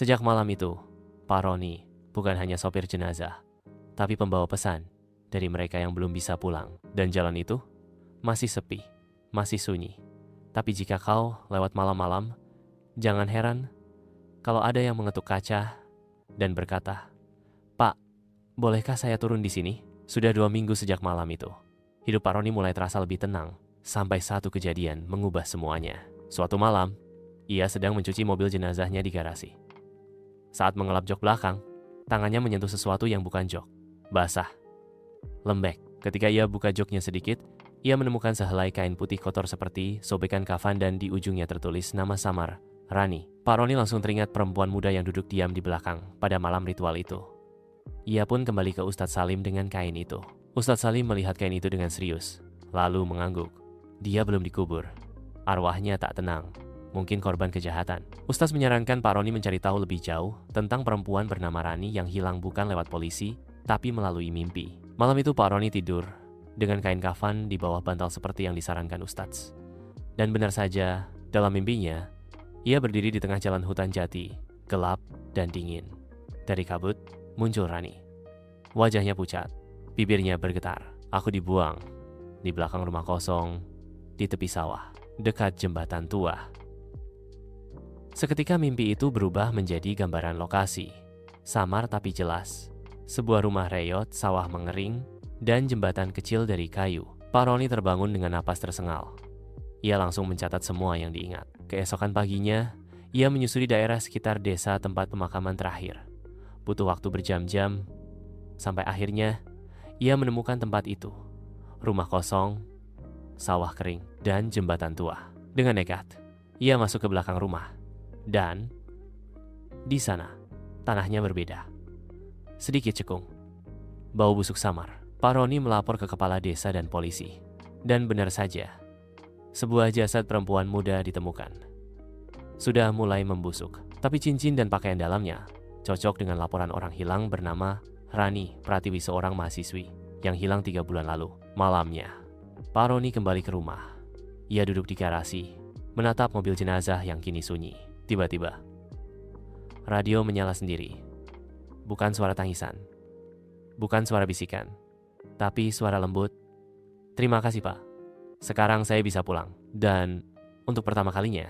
Sejak malam itu, Pak Roni bukan hanya sopir jenazah, tapi pembawa pesan dari mereka yang belum bisa pulang. Dan jalan itu masih sepi, masih sunyi. Tapi jika kau lewat malam-malam, jangan heran kalau ada yang mengetuk kaca dan berkata, "Pak, bolehkah saya turun di sini?" Sudah 2 minggu sejak malam itu, hidup Pak Roni mulai terasa lebih tenang, sampai satu kejadian mengubah semuanya. Suatu malam, ia sedang mencuci mobil jenazahnya di garasi. Saat mengelap jok belakang, tangannya menyentuh sesuatu yang bukan jok. Basah, lembek. Ketika ia buka joknya sedikit, ia menemukan sehelai kain putih kotor seperti sobekan kafan dan di ujungnya tertulis nama samar, Rani. Pak Roni langsung teringat perempuan muda yang duduk diam di belakang pada malam ritual itu. Ia pun kembali ke Ustadz Salim dengan kain itu. Ustadz Salim melihat kain itu dengan serius, lalu mengangguk. Dia belum dikubur. Arwahnya tak tenang. Mungkin korban kejahatan. Ustadz menyarankan Pak Roni mencari tahu lebih jauh tentang perempuan bernama Rani yang hilang bukan lewat polisi, tapi melalui mimpi. Malam itu Pak Roni tidur dengan kain kafan di bawah bantal seperti yang disarankan Ustadz. Dan benar saja, dalam mimpinya, ia berdiri di tengah jalan hutan jati, gelap dan dingin. Dari kabut, muncul Rani. Wajahnya pucat, bibirnya bergetar. Aku dibuang di belakang rumah kosong, di tepi sawah, dekat jembatan tua. Seketika mimpi itu berubah menjadi gambaran lokasi. Samar tapi jelas. Sebuah rumah reyot, sawah mengering, dan jembatan kecil dari kayu. Pak Roni terbangun dengan napas tersengal. Ia langsung mencatat semua yang diingat. Keesokan paginya, ia menyusuri daerah sekitar desa tempat pemakaman terakhir. Butuh waktu berjam-jam, sampai akhirnya ia menemukan tempat itu. Rumah kosong, sawah kering, dan jembatan tua. Dengan nekat, ia masuk ke belakang rumah. Dan di sana, tanahnya berbeda. Sedikit cekung. Bau busuk samar. Pak Roni melapor ke kepala desa dan polisi. Dan benar saja, sebuah jasad perempuan muda ditemukan. Sudah mulai membusuk, tapi cincin dan pakaian dalamnya cocok dengan laporan orang hilang bernama Rani Pratiwi, seorang mahasiswi yang hilang 3 bulan lalu. Malamnya, Pak Roni kembali ke rumah. Ia duduk di garasi, menatap mobil jenazah yang kini sunyi. Tiba-tiba, radio menyala sendiri. Bukan suara tangisan, bukan suara bisikan, tapi suara lembut. "Terima kasih, Pak. Sekarang saya bisa pulang." Dan untuk pertama kalinya,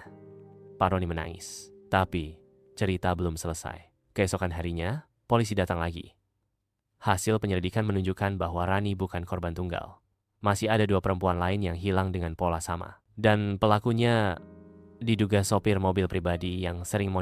Pak Roni menangis. Tapi cerita belum selesai. Keesokan harinya, polisi datang lagi. Hasil penyelidikan menunjukkan bahwa Rani bukan korban tunggal. Masih ada 2 perempuan lain yang hilang dengan pola sama. Dan pelakunya diduga sopir mobil pribadi yang sering mondar